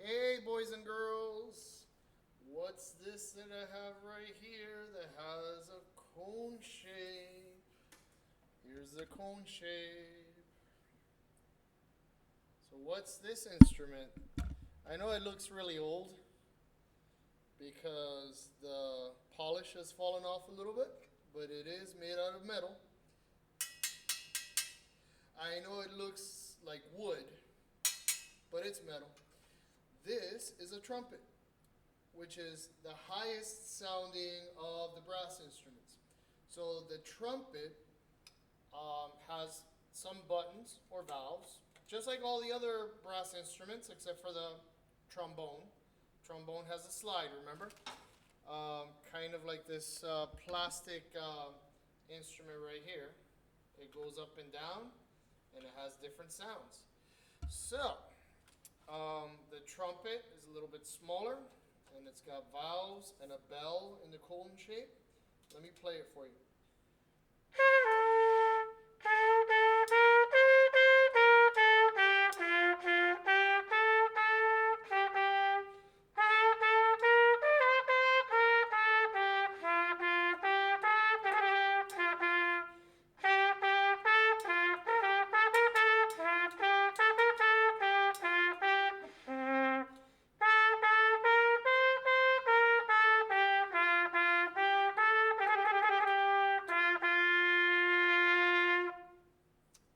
Hey, boys and girls, what's this that I have right here that has a cone shape? Here's the cone shape. So, what's this instrument? I know it looks really old because the polish has fallen off a little bit, but it is made out of metal. I know it looks like wood, but it's metal. This is a trumpet, which is the highest sounding of the brass instruments. So the trumpet has some buttons or valves, just like all the other brass instruments, except for the trombone. Trombone has a slide, remember? Kind of like this plastic instrument right here. It goes up and down, and it has different sounds. So, the trumpet is a little bit smaller, and it's got valves and a bell in the cone shape. Let me play it for you.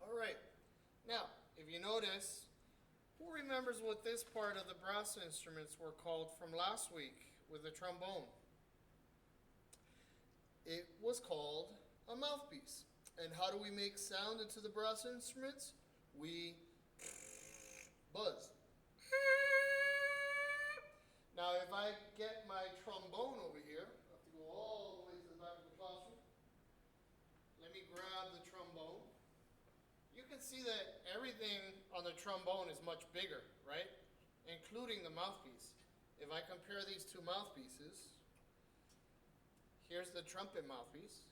All right. Now, if you notice, who remembers what this part of the brass instruments were called from last week with the trombone? It was called a mouthpiece. And how do we make sound into the brass instruments? We buzz. Now, if I get my trombone over here, I have to go all the way to the back of the classroom. Let me grab the trombone. You can see that everything on the trombone is much bigger, right? Including the mouthpiece. If I compare these two mouthpieces, here's the trumpet mouthpiece,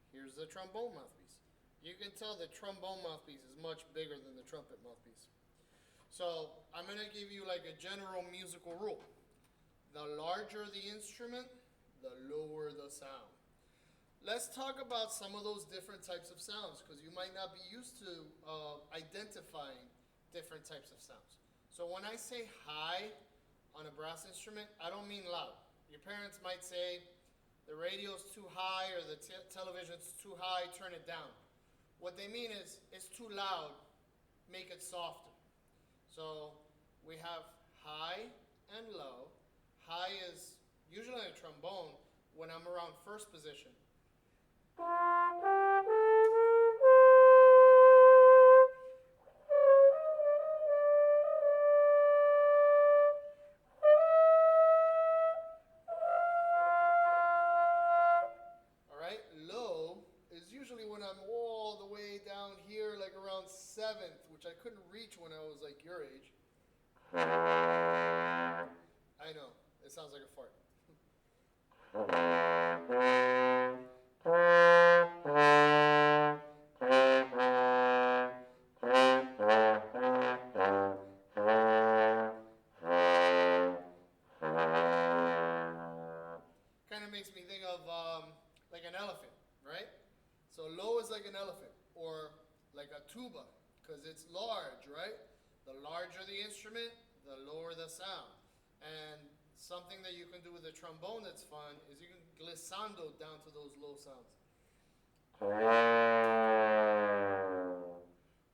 here's the trombone mouthpiece. You can tell the trombone mouthpiece is much bigger than the trumpet mouthpiece. So I'm going to give you like a general musical rule. The larger the instrument, the lower the sound. Let's talk about some of those different types of sounds because you might not be used to identifying different types of sounds. So when I say high on a brass instrument, I don't mean loud. Your parents might say the radio's too high or the television's too high, turn it down. What they mean is it's too loud, make it softer. So we have high and low. High is usually a trombone when I'm around first position. Alright, low is usually when I'm all the way down here, like around seventh, which I couldn't reach when I was like your age. I know, it sounds like a fart. Kind of makes me think of like an elephant, right? So low is like an elephant, or like a tuba, because it's large, right? The larger the instrument, the lower the sound. And something that you can do with a trombone that's fun is you can glissando down to those low sounds.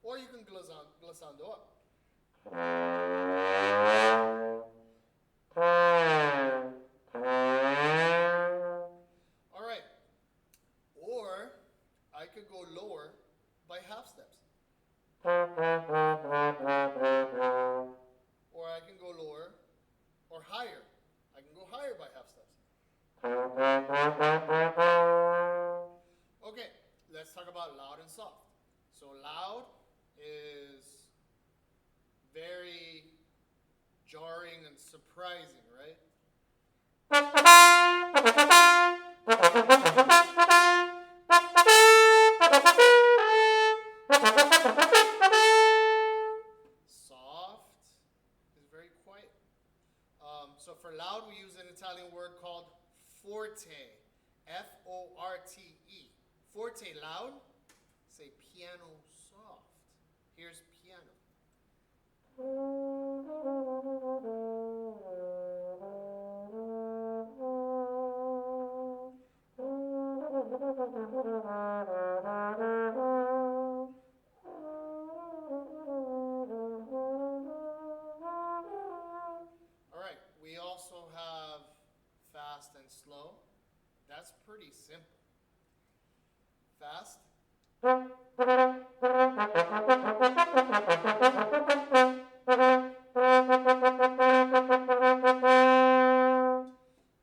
Or you can glissando up. All right. Or I could go lower by half steps. Or I can go lower or higher. I can go higher by half steps. Okay, let's talk about loud and soft. So loud is very jarring and surprising, right? Soft is very quiet. So for loud, we use an Italian word called forte. Forte. Forte, loud. Say piano, soft. Here's piano. All right, we also have fast and slow. That's pretty simple. Fast.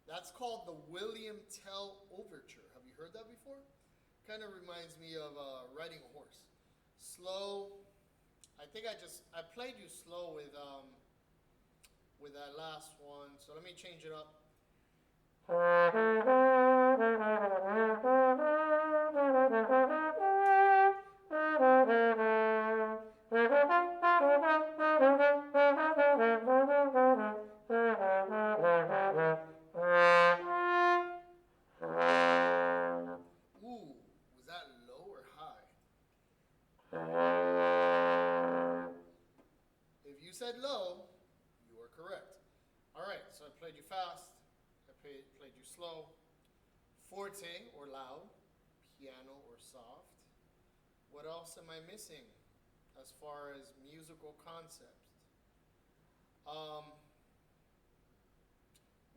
That's called the William Tell Overture. Have you heard that before? Kind of reminds me of riding a horse. Slow. I think I played you slow with that last one. So let me change it up. Ooh, was that low or high? If you said low, you are correct. All right, so I played you fast. I played you slow. Forte or loud. Piano or soft. What else am I missing as far as musical concepts?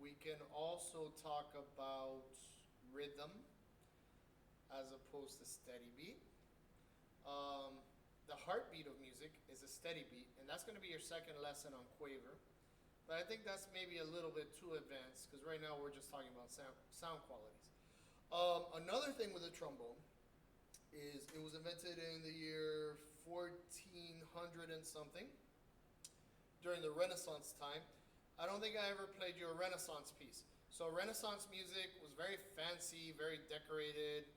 We can also talk about rhythm as opposed to steady beat. The heartbeat of music is a steady beat, and that's going to be your second lesson on quaver. But I think that's maybe a little bit too advanced because right now we're just talking about sound qualities. Another thing with the trombone is it was invented in the year 1400 and something during the Renaissance time. I don't think I ever played you a Renaissance piece. So Renaissance music was very fancy, very decorated.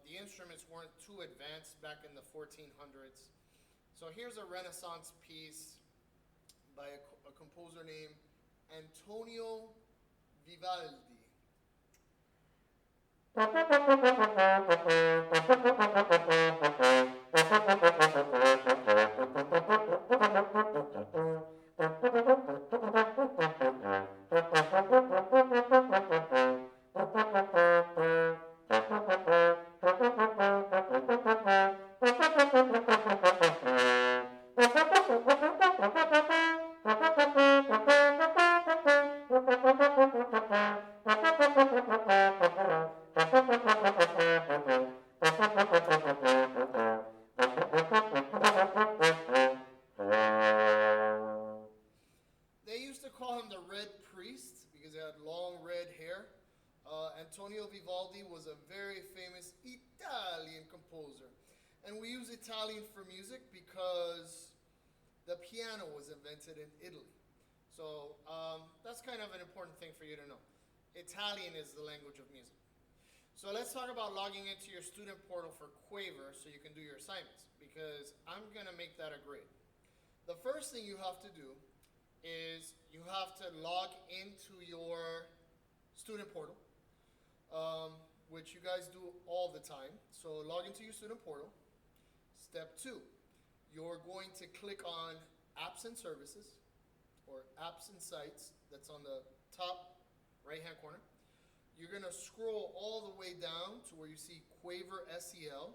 The instruments weren't too advanced back in the 1400s. So here's a Renaissance piece by a composer named Antonio Vivaldi. They used to call him the Red Priest because he had long red hair. Antonio Vivaldi was a very famous Italian composer. And we use Italian for music because the piano was invented in Italy. So that's kind of an important thing for you to know. Italian is the language of music. So let's talk about logging into your student portal for Quaver so you can do your assignments because I'm going to make that a grade. The first thing you have to do is you have to log into your student portal, which you guys do all the time. So log into your student portal. Step 2, you're going to click on Apps and Services or Apps and Sites. That's on the top right-hand corner. You're going to scroll all the way down to where you see Quaver SEL.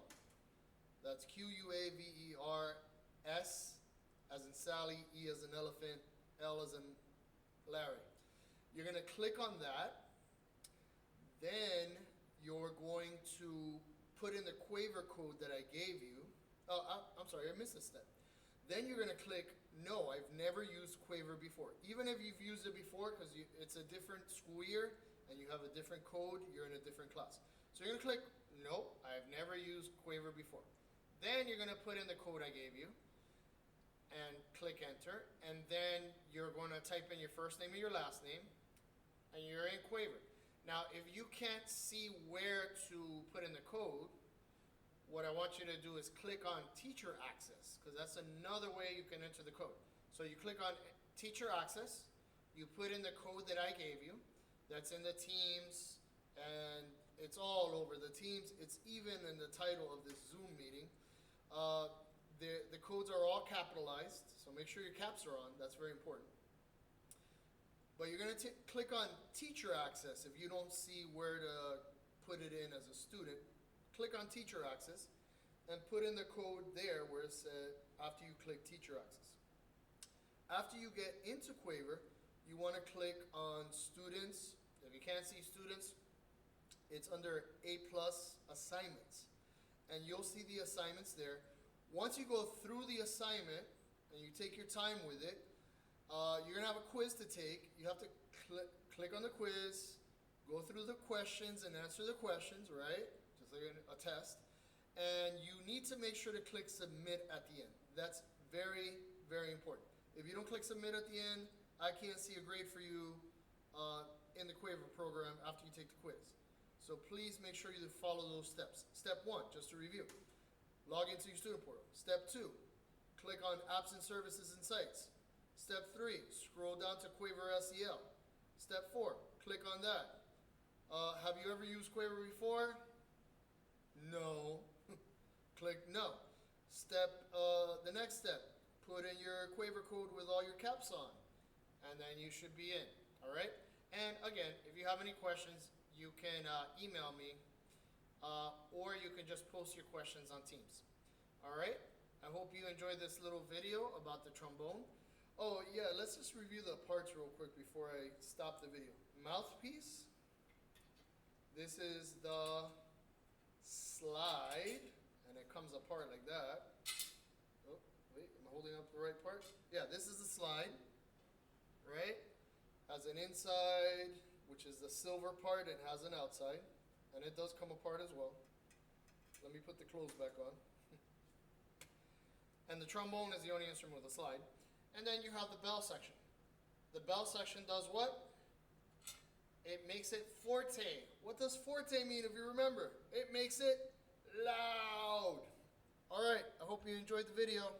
That's Quaver S as in Sally, E as in elephant, L as in Larry. You're going to click on that. Then you're going to put in the Quaver code that I gave you. Oh, I'm sorry, I missed a step. Then you're going to click, no, I've never used Quaver before. Even if you've used it before, because it's a different school year, and you have a different code, you're in a different class. So you're going to click, nope, I've never used Quaver before. Then you're going to put in the code I gave you, and click enter, and then you're going to type in your first name and your last name, and you're in Quaver. Now, if you can't see where to put in the code, what I want you to do is click on Teacher Access, because that's another way you can enter the code. So you click on Teacher Access, You put in the code that I gave you. That's in the Teams, and it's all over the Teams. It's even in the title of this Zoom meeting. The codes are all capitalized, so make sure your caps are on. That's very important. But you're going to click on Teacher Access if you don't see where to put it in as a student. Click on Teacher Access and put in the code there where it said after you click Teacher Access. After you get into Quaver, you want to click on Students. If you can't see Students, it's under A+ Assignments. And you'll see the assignments there. Once you go through the assignment and you take your time with it, you're going to have a quiz to take. You have to click on the quiz, go through the questions and answer the questions, right? Just like a test. And you need to make sure to click Submit at the end. That's very, very important. If you don't click Submit at the end, I can't see a grade for you in the Quaver program after you take the quiz. So please make sure you follow those steps. Step 1, just to review. Log into your student portal. Step 2, click on Apps and Services and Sites. Step 3, scroll down to Quaver SEL. Step 4, click on that. Have you ever used Quaver before? No. Click No. The next step, put in your Quaver code with all your caps on, and then you should be in, all right? And again, if you have any questions, you can email me, or you can just post your questions on Teams, all right? I hope you enjoyed this little video about the trombone. Oh yeah, let's just review the parts real quick before I stop the video. Mouthpiece. This is the slide, and it comes apart like that. Oh, wait, am I holding up the right part? Yeah, this is the slide, right? Has an inside, which is the silver part, and has an outside, and it does come apart as well. Let me put the clothes back on. And the trombone is the only instrument with a slide. And then you have the bell section. The bell section does what? It makes it forte. What does forte mean if you remember? It makes it loud. All right, I hope you enjoyed the video.